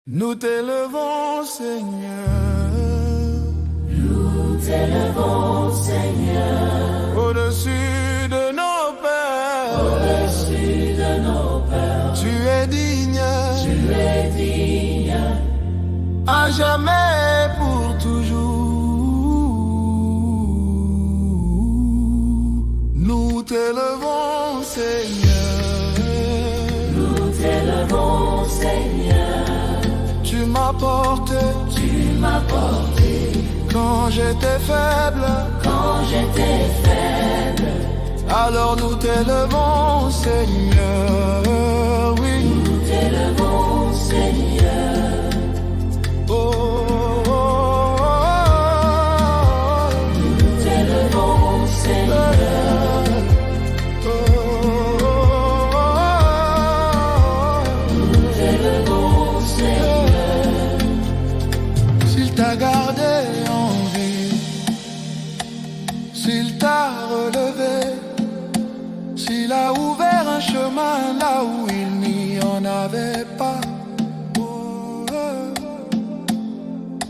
Nous t'élevons, Seigneur. Nous t'élevons, Seigneur. Au-dessus de nos pères. Au-dessus de nos peurs. Tu es digne. Tu es digne. À jamais pour toujours. Nous t'élevons, Seigneur. Nous t'élevons, Seigneur. Tu m'as porté. Tu m'as porté. Quand j'étais faible. Quand j'étais faible. Alors nous t'élevons, Seigneur. Oui. Nous t'élevons, Seigneur. Oh, oh, oh, oh. Nous t'élevons, Seigneur. Oh, oh, oh, oh. Nous t'élevons, Seigneur. S'il t'a gardé en vie, s'il t'a relevé, s'il a ouvert un chemin là où il n'y en avait pas, oh, oh.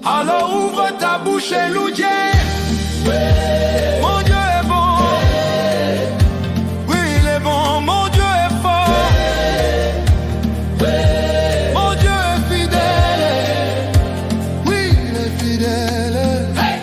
Alors ouvre ta bouche et loue Dieu. Mon Dieu est bon. Oui, il est bon. Mon Dieu est fort. Mon Dieu est fidèle. Oui, il est fidèle. Hey,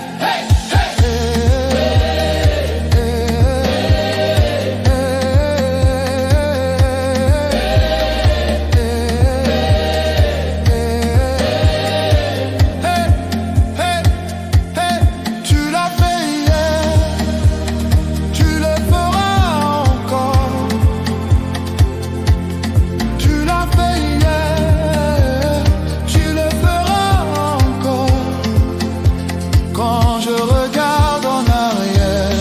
hey, tu l'as fait hier, tu le feras encore. Tu l'as fait hier, tu le feras encore. Quand je regarde en arrière,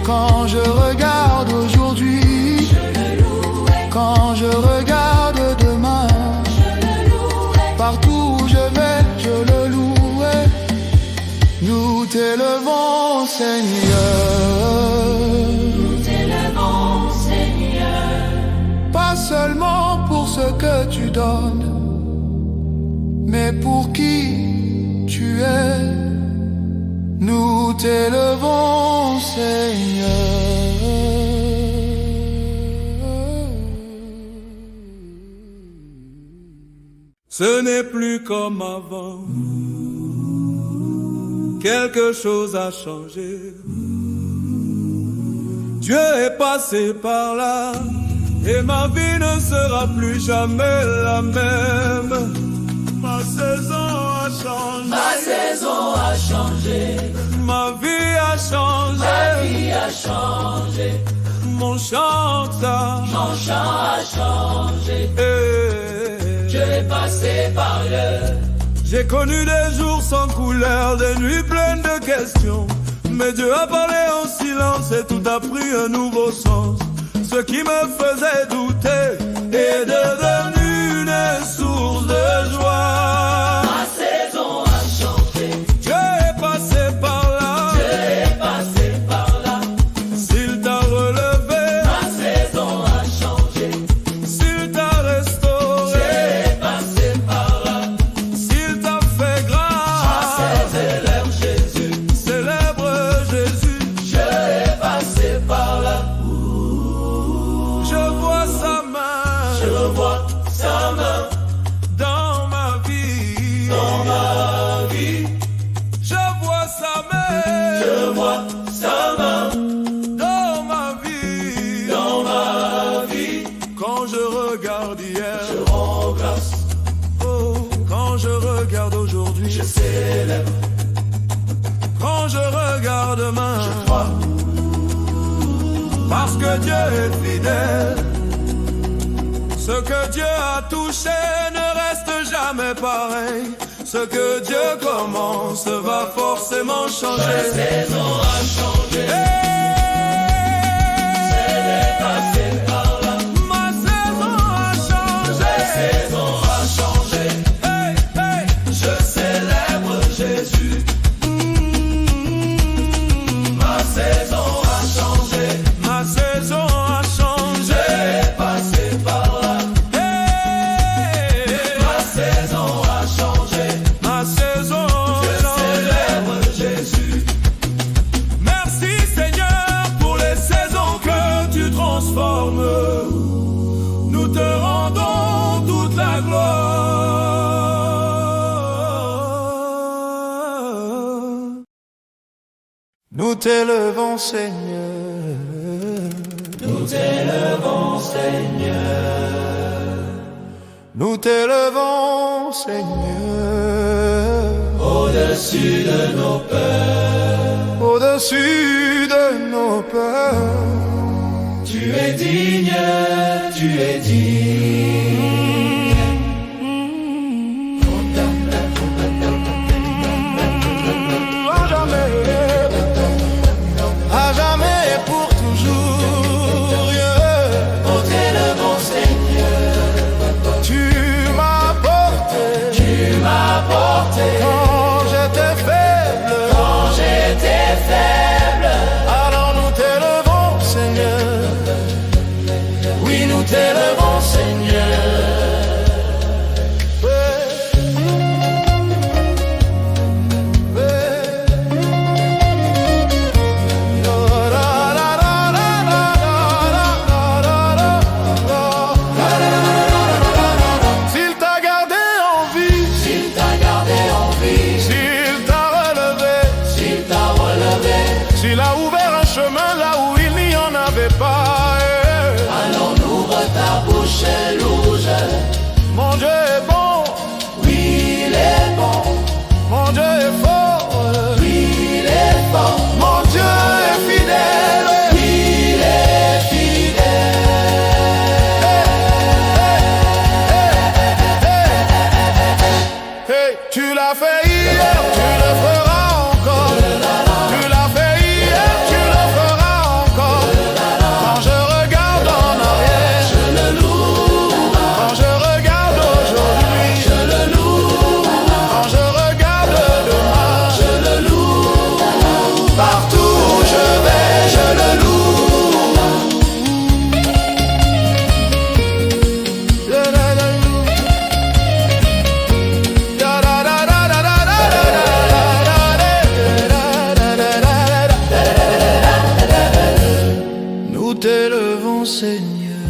quand je regarde aujourd'hui, quand je regarde demain, partout où je vais, je le louerai. Nous t'élevons, Seigneur. Nous t'élevons, Seigneur. Pas seulement pour ce que tu donnes, mais pour qui tu es. Nous t'élevons, Seigneur. Ce n'est plus comme avant. Quelque chose a changé. Dieu est passé par là et ma vie ne sera plus jamais la même. Ma saison a changé. Ma saison a changé. Ma vie a changé. Ma vie a changé. Mon chant a Mon chant a changé. Dieu est passé par là. J'ai connu des jours sans couleur, des nuits pleines de questions. Mais Dieu a parlé en silence et tout a pris un nouveau sens. Ce qui me faisait douter est devenu une source de joie. Ma saison a changé. Dieu est passé par là. Dieu est passé par là. S'il t'a relevé, Ma saison a changé. s'il t'a restauré, Dieu est passé par là. s'il t'a fait grâce, Célèbre Jésus. célèbre Jésus. Dieu est passé par là. Je vois sa main Je vois sa main dans ma vie. dans ma vie. Je vois sa main Je vois sa main dans ma vie. dans ma vie. Quand je regarde hier, Je rends grâce. oh, quand je regarde aujourd'hui, Je célèbre. quand je regarde demain, Je crois. parce que Dieu est fidèle. Ce que Dieu a touché ne reste jamais pareil. Ce que Dieu commence va forcément Ma changer. saison a changé. Elle est passée par là. Ma saison a changé. Ma saison a changé. Hey, hey. Je célèbre Jésus. Ma saison a changé. Ma saison a changé. Elle est passée par là. Hey. Ma saison Nous t'élevons, Seigneur. Nous t'élevons, Seigneur. Nous t'élevons, Seigneur. Au-dessus de nos peurs. Au-dessus de nos peurs. Tu es digne, tu es digne. À jamais et pour toujours, yeah. Nous t'élevons, Seigneur. Tu m'as porté quand j'étais faible. Alors nous t'élevons, Seigneur. Oui, nous t'élevons, Seigneur. S'il t'a gardé en vie, S'il t'a gardé en vie, s'il t'a relevé, s'il t'a relevé, s'il a ouvert un chemin là où il n'y en avait pas, alors n'ouvre ta bouche et louge. mon Dieu est bon, Oui, il est bon. mon Dieu est fort, Oui, il est fort. mon Dieu est fidèle. Il est Hey, tu l'as fait hier, tu le feras encore. Tu l'as fait hier, tu le feras encore. Quand je regarde en arrière, je le loue, quand je regarde aujourd'hui, je le loue, quand je regarde demain, je le loue. partout où je vais, je le loue. Nous t'élevons, Seigneur,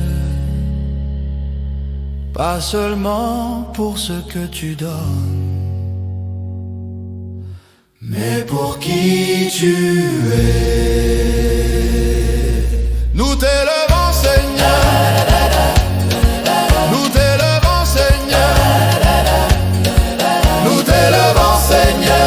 pas seulement pour ce que tu donnes, mais pour qui tu es. Nous t'élevons, Seigneur. Nous t'élevons, Seigneur. Nous t'élevons, Seigneur.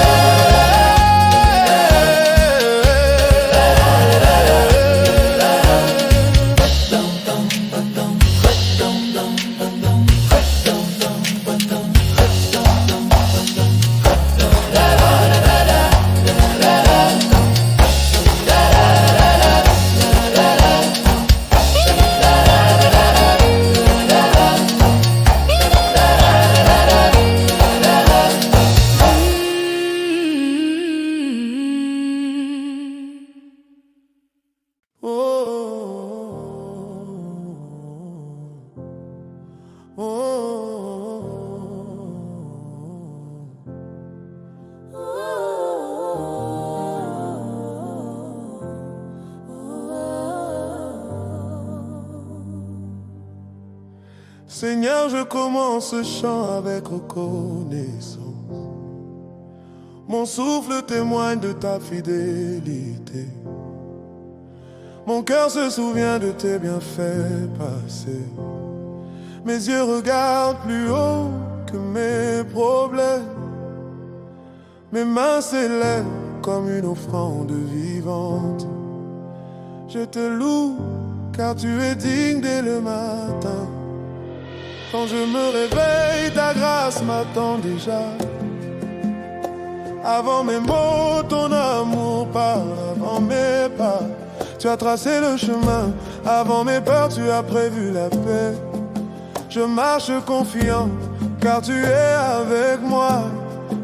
Seigneur, je commence ce chant avec reconnaissance. Mon souffle témoigne de ta fidélité. Mon cœur se souvient de tes bienfaits passés. Mes yeux regardent plus haut que mes problèmes. Mes mains s'élèvent comme une offrande vivante. Je te loue car tu es digne dès le matin. Quand je me réveille, ta grâce m'attend déjà. Avant mes mots, ton amour parle. Avant mes pas, tu as tracé le chemin. Avant mes peurs, tu as prévu la paix. Je marche confiant, car tu es avec moi.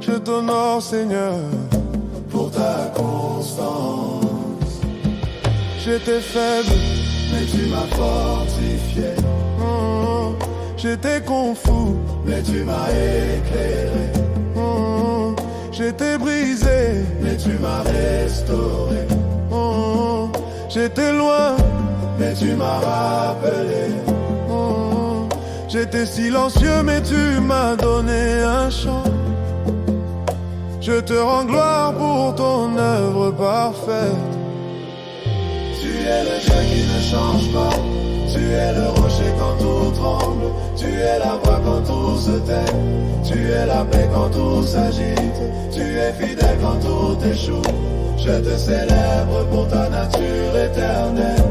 Je t'honore, Seigneur, pour ta constance. J'étais faible, mais tu m'as fortifié. J'étais confus, mais tu m'as éclairé. J'étais brisé, mais tu m'as restauré. J'étais loin, mais tu m'as rappelé. J'étais silencieux, mais tu m'as donné un chant. Je Je te rends gloire pour ton œuvre parfaite. Tu es le Dieu qui ne change pas. Tu es le rocher quand tout tremble. Tu es la voix quand tout se tait. Tu es la paix quand tout s'agite. Tu es fidèle quand tout échoue. Je te célèbre pour ta nature éternelle.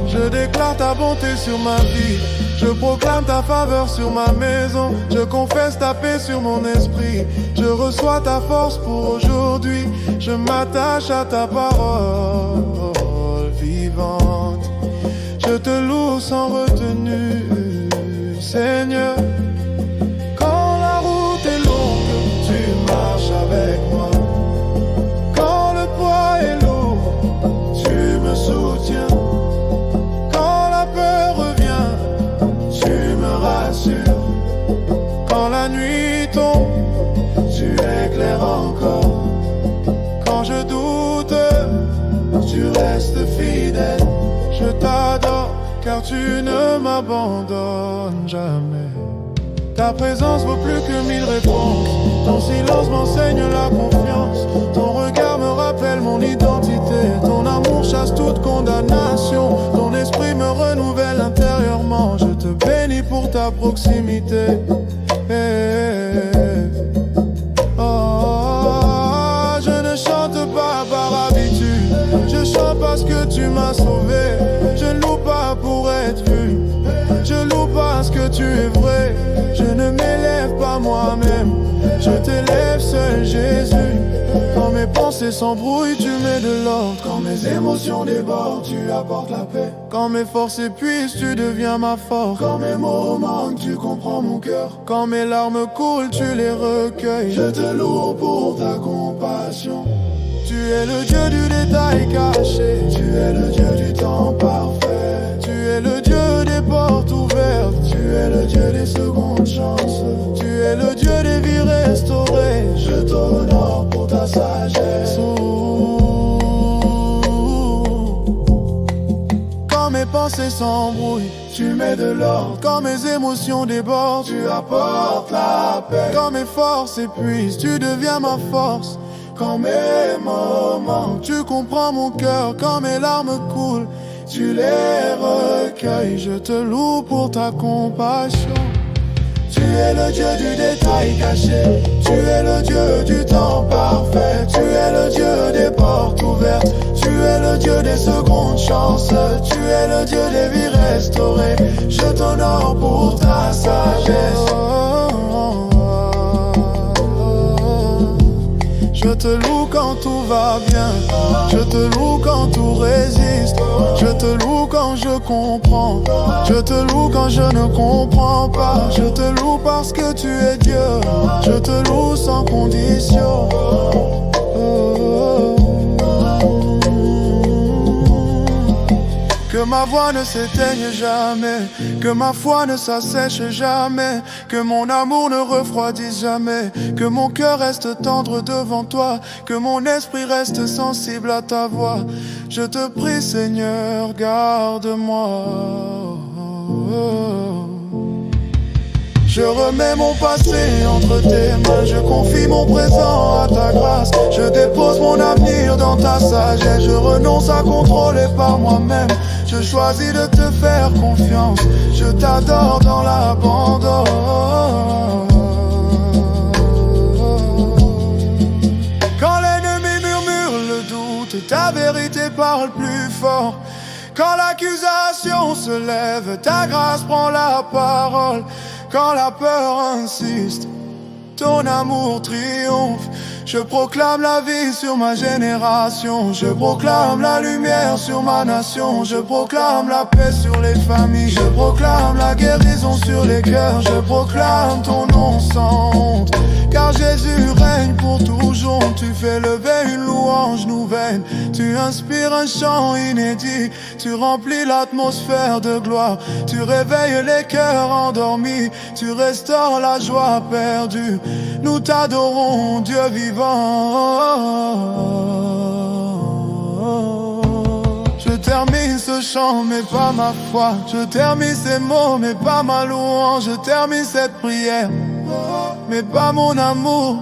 Je déclare ta bonté sur ma vie. Je proclame ta faveur sur ma maison. Je confesse ta paix sur mon esprit. Je reçois ta force pour aujourd'hui. Je m'attache à ta parole vivante. Je te loue sans retenue, Seigneur. Quand la route est longue, tu marches avec moi. Quand le poids est lourd, tu me soutiens. Quand la nuit tombe, tu éclaires encore. quand je doute, tu restes fidèle. je t'adore, car tu ne m'abandonnes jamais. Ta présence vaut plus que 1000 réponses. Ton silence m'enseigne la confiance. Ton regard me rappelle mon identité. Ton amour chasse toute condamnation. Ton esprit me renouvelle intérieurement. Je te bénis pour ta proximité. Oh, je ne chante pas par habitude. Je chante parce que tu m'as sauvé. Je ne loue pas pour être vu. Je loue parce que tu es vrai. Je ne m'élève pas moi-même. Je t'élève seul, Jésus. Quand mes pensées s'embrouillent, tu mets de l'ordre. Quand mes émotions débordent, tu apportes la paix. Quand mes forces s'épuisent, tu deviens ma force. Quand mes mots manquent, tu comprends mon cœur. Quand mes larmes coulent, tu les recueilles. Je te loue pour ta compassion. Tu es le Dieu du détail caché. Tu es le Dieu du temps parfait. Tu es le Dieu des portes ouvertes. Tu es le Dieu des secondes chances. Tu es le Dieu des vies restaurées. Je t'honore pour ta sagesse. Quand mes pensées s'embrouillent, tu mets de l'ordre. quand mes émotions débordent, Tu apportes la paix. quand mes forces s'épuisent, tu deviens ma force. Quand mes moments, Tu comprends mon cœur, quand mes larmes coulent, tu les recueilles. je te loue pour ta compassion. Tu es le Dieu du détail caché. Tu es le Dieu du temps parfait. Tu es le Dieu des portes ouvertes. Tu es le Dieu des secondes chances. Tu es le Dieu des vies restaurées. Je t'honore pour ta sagesse. Je te loue quand tout va bien. Je te loue quand tout résiste. Je te loue quand je comprends. Je te loue quand je ne comprends pas. Je te loue parce que tu es Dieu. Je te loue sans condition. Que ma voix ne s'éteigne jamais, que ma foi ne s'assèche jamais, que mon amour ne refroidisse jamais, que mon cœur reste tendre devant toi, que mon esprit reste sensible à ta voix. Je te prie, Seigneur, garde-moi. Je remets mon passé entre tes mains, je confie mon présent à ta grâce. Je dépose mon avenir dans ta sagesse, je renonce à contrôler par moi-même. Je choisis de te faire confiance, je t'adore dans l'abandon. Quand l'ennemi murmure le doute, ta vérité parle plus fort. Quand l'accusation se lève, ta grâce prend la parole. Quand la peur insiste, ton amour triomphe. Je proclame la vie sur ma génération. Je proclame la lumière sur ma nation. Je proclame la paix sur les familles. Je proclame la guérison sur les cœurs. Je proclame ton nom sans honte. Car Jésus règne pour toujours. Tu fais lever une louange nouvelle. Tu inspires un chant inédit. Tu remplis l'atmosphère de gloire. Tu réveilles les cœurs endormis. Tu restaures la joie perdue. Nous t'adorons, Dieu vivant. Je termine ce chant mais pas ma foi. Je termine ces mots mais pas ma louange. Je termine cette prière mais pas mon amour.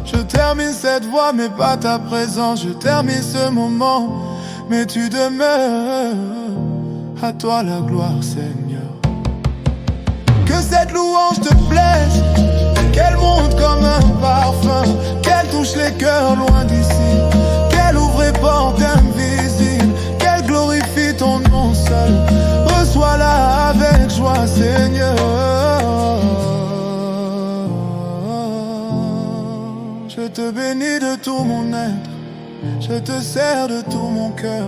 Je termine cette voix, mais pas ta présence. Je termine ce moment, mais tu demeures. À toi la gloire, Seigneur. Que cette louange te plaise, qu'elle monte comme un parfum, qu'elle touche les cœurs loin d'ici, qu'elle ouvre les portes invisibles, qu'elle glorifie ton nom seul. Reçois-la avec joie, Seigneur. Je te bénis de tout mon être, je te sers de tout mon cœur,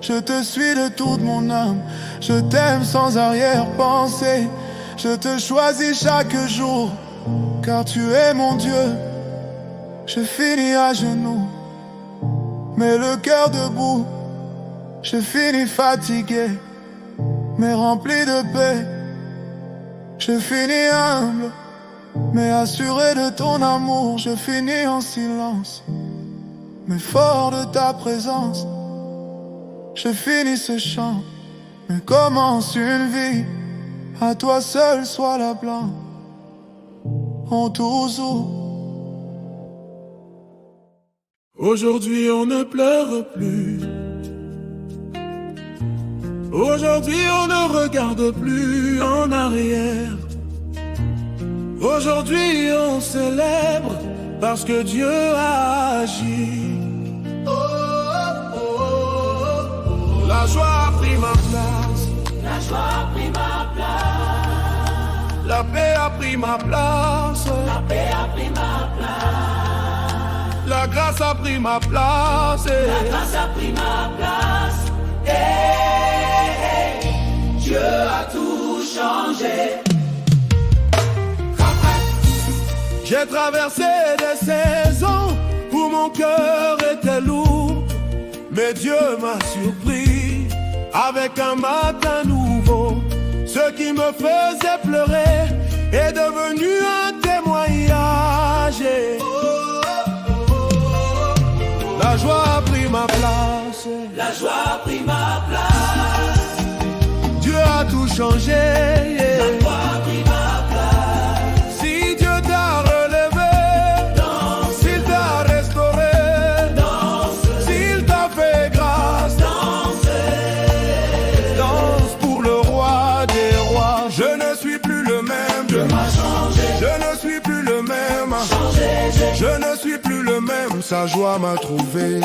je te suis de toute mon âme, je t'aime sans arrière-pensée. Je te choisis chaque jour, car tu es mon Dieu. Je finis à genoux, mais le cœur debout. Je finis fatigué, mais rempli de paix. Je finis humble, mais assuré de ton amour. Je finis en silence, mais fort de ta présence. Je finis ce chant, mais commence une vie. À toi seul soit la blanc, en toujours. Aujourd'hui on ne pleure plus. Aujourd'hui on ne regarde plus en arrière. Aujourd'hui on célèbre parce que Dieu a agi. La joie a pris ma place. La joie a pris ma place. La paix a pris ma place. La paix a pris ma place. La grâce a pris ma place. La grâce a pris ma place. Hey, Dieu a tout changé. J'ai traversé des saisons où mon cœur était lourd, mais Dieu m'a surpris avec un matin nouveau. Ce qui me faisait pleurer est devenu un témoignage. La joie a pris ma place. La joie a pris ma place. Dieu a tout changé. La joie a pris ma place. Si Dieu t'a relevé, danse. s'il t'a restauré, Danse. s'il t'a fait grâce, Danse. danse pour le roi des rois. Je ne suis plus le même. Dieu m'a changé. Je ne suis plus le même. Changé. Je ne suis plus le même. Sa joie m'a trouvé.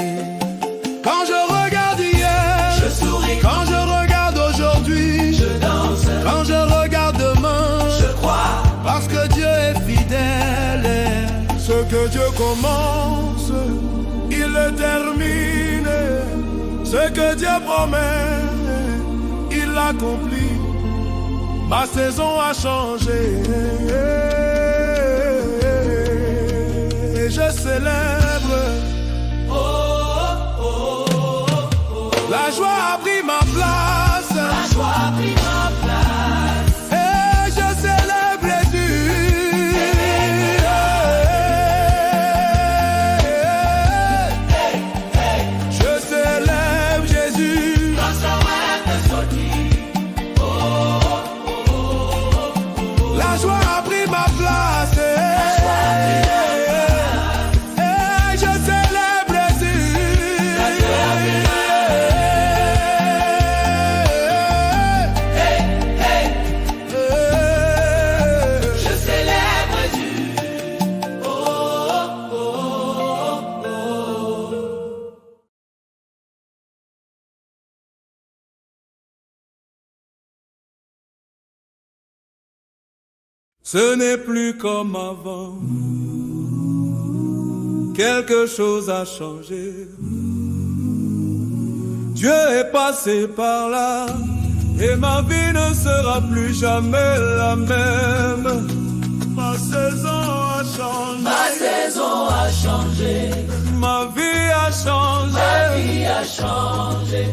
Quand je regarde hier, Je souris. quand je regarde aujourd'hui, Je danse. quand je regarde demain, Je crois. parce que Dieu est fidèle. Et ce que Dieu commence, il le termine. Ce que Dieu promet, il l'accomplit. Ma saison a changé. Et je célèbre. La joie a pris ma place. La joie a pris ma place. Et je célèbre Jésus. Je célèbre Jésus. La joie a pris ma place. Et je célèbre Jésus. Je célèbre Dieu. Ce n'est plus comme avant. Quelque chose a changé. Dieu est passé par là et ma vie ne sera plus jamais la même. Ma saison a changé. Ma saison a changé. Ma vie a changé. Ma vie a changé.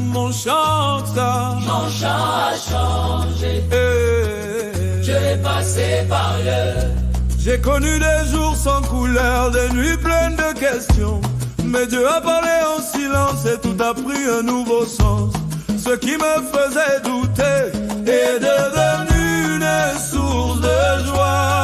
Mon chant a Mon chant a changé. changé. Je est passé par le. J'ai connu des jours sans couleur, des nuits pleines de questions. Mais Dieu a parlé en silence et tout a pris un nouveau sens. Ce qui me faisait douter est devenu une source de joie.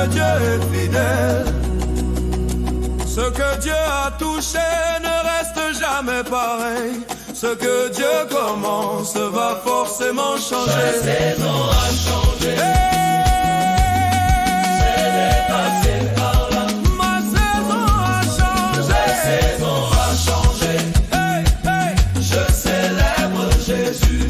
que Dieu est fidèle. Ce que Dieu a touché ne reste jamais pareil. Ce que Dieu commence va forcément changer. Ma saison a changé. Je l'ai passé par là. Ma saison a changé. Ma saison a changé. Hey, hey. Je célèbre Jésus.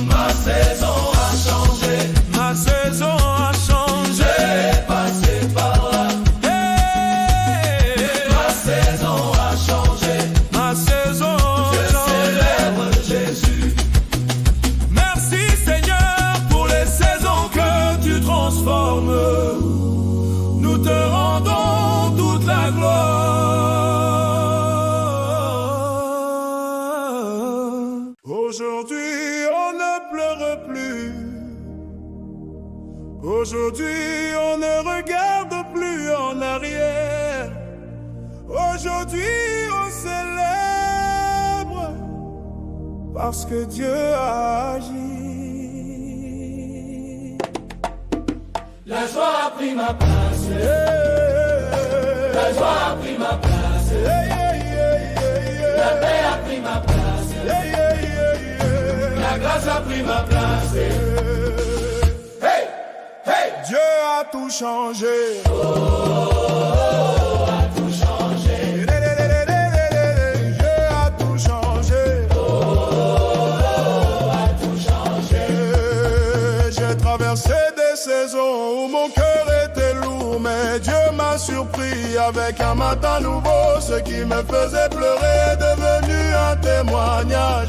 Ma saison a changé. Ma saison a changé. Je l'ai passé par là. Hey. Ma saison a changé. Ma saison Je a changé. célèbre Jésus. Merci Seigneur pour les saisons que tu transformes. Nous te rendons toute la gloire. Aujourd'hui on ne pleure plus. Aujourd'hui on ne regarde plus en arrière. Aujourd'hui on célèbre parce que Dieu a agi. La joie a pris ma place. La joie a pris ma place. La paix a pris ma place. La grâce a pris ma place. Hey, hey. Dieu a tout changé. A tout changé. Dieu a tout changé. A tout changé. J'ai traversé des saisons où mon cœur était lourd, mais Dieu m'a surpris avec un matin nouveau. Ce qui me faisait pleurer est devenu un témoignage.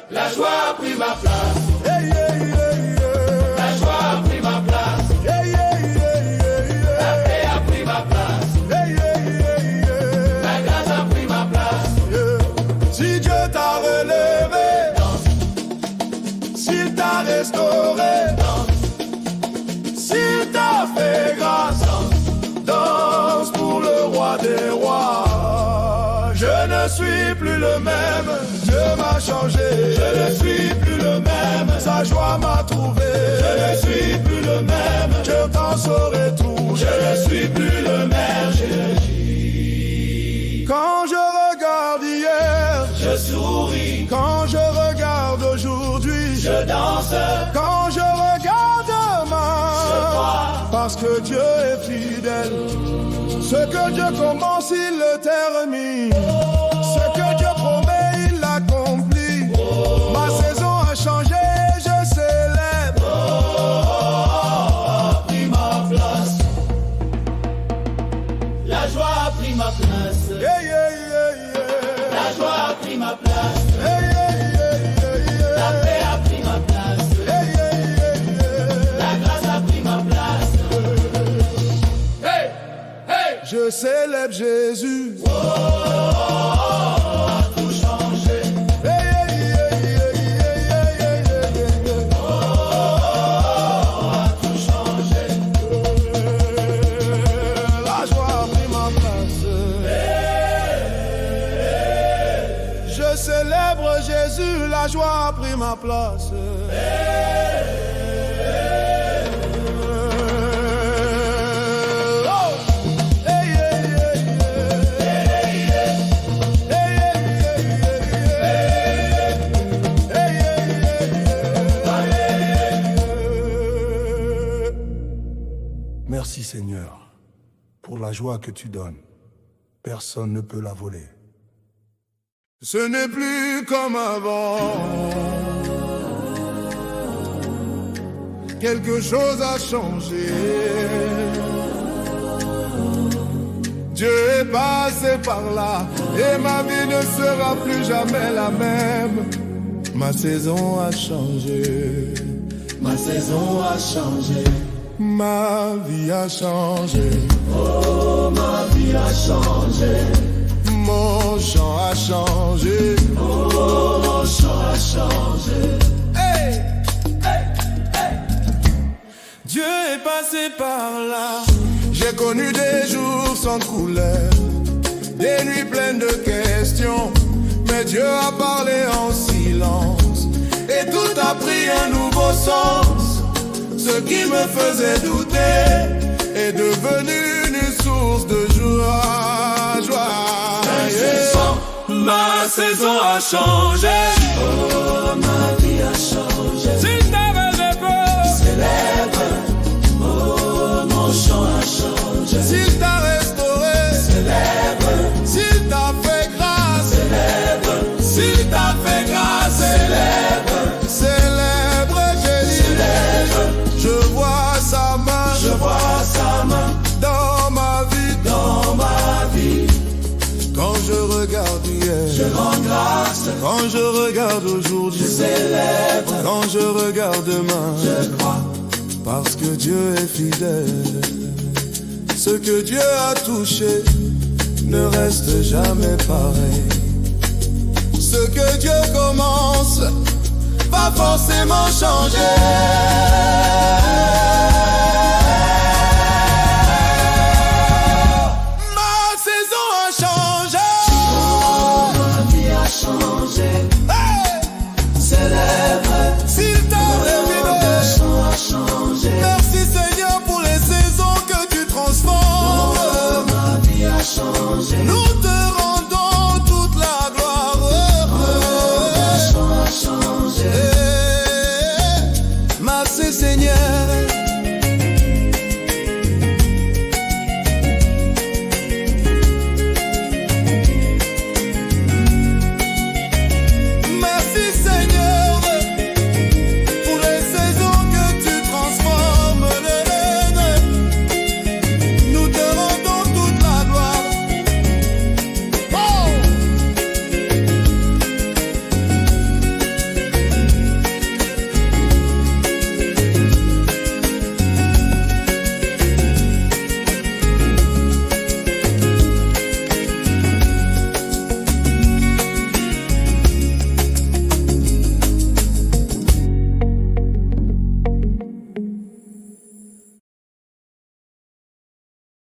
La joie a pris ma place. Yeah, yeah, yeah, yeah. La joie a pris ma place. Yeah, yeah, yeah, yeah, yeah. La paix a pris ma place. Yeah, yeah, yeah, yeah. La grâce a pris ma place. Yeah. Si Dieu t'a relevé, s'il t'a restauré, s'il t'a fait grâce, danse pour le roi des rois. Je ne suis plus le même, Dieu m'a changé. Je ne suis plus le même, sa joie m'a trouvé. Je ne suis plus le même, je t'en saurai tout. Je ne suis plus le même. Quand je regarde hier, Je souris. quand je regarde aujourd'hui, Je danse. quand je regarde demain, crois. parce que Dieu est fidèle. Ce que Dieu commence, il le termine. Ce que Dieu promet, il l'accomplit. Ma saison a changé, je célèbre. A pris ma place. La joie a pris ma place. Yeah, yeah, yeah, yeah. La joie a pris ma place. Yeah, yeah, yeah, yeah, yeah. La paix a pris ma place. Yeah, yeah, yeah, yeah. La grâce a pris ma place. Hey, hey. Je célèbre Jésus. A tout changé. Yeah, yeah, yeah, yeah, yeah, yeah, yeah, yeah. A tout changé. La joie a pris ma place. Je célèbre Jésus, la joie a pris ma place. Oh! Hey, yeah, yeah, yeah. Hey, yeah, yeah, yeah. Hey, yeah, yeah. Merci Seigneur pour la joie que tu donnes. Personne ne peut la voler. Ce n'est plus comme avant. Quelque chose a changé. Dieu est passé par là et ma vie ne sera plus jamais la même. Ma saison a changé. Ma saison a changé. Ma vie a changé. Oh, ma vie a changé. Mon chant a changé. Oh, mon chant a changé. Hey! Hey! Hey! Dieu est passé par là. J'ai connu des jours sans couleur, des nuits pleines de questions. Mais Dieu a parlé en silence et tout a pris un nouveau sens. Ce qui me faisait douter est devenu une source de joie, joie. Ma saison a changé. Oh, ma vie a changé. S'il t'avait des peurs, Célèbre. Oh, mon chant a changé. s'il t'a restauré, Célèbre. s'il t'a fait grâce, Célèbre. s'il t'a fait grâce, Célèbre. célèbre, j'ai dit. Célèbre. Je vois sa main, Je vois sa main dans ma vie, dans ma vie. quand je regarde hier, Je rends grâce. quand je regarde aujourd'hui, Je célèbre. quand je regarde demain, Je crois. parce que Dieu est fidèle. Ce que Dieu a touché ne reste jamais pareil. Ce que Dieu commence va forcément changer.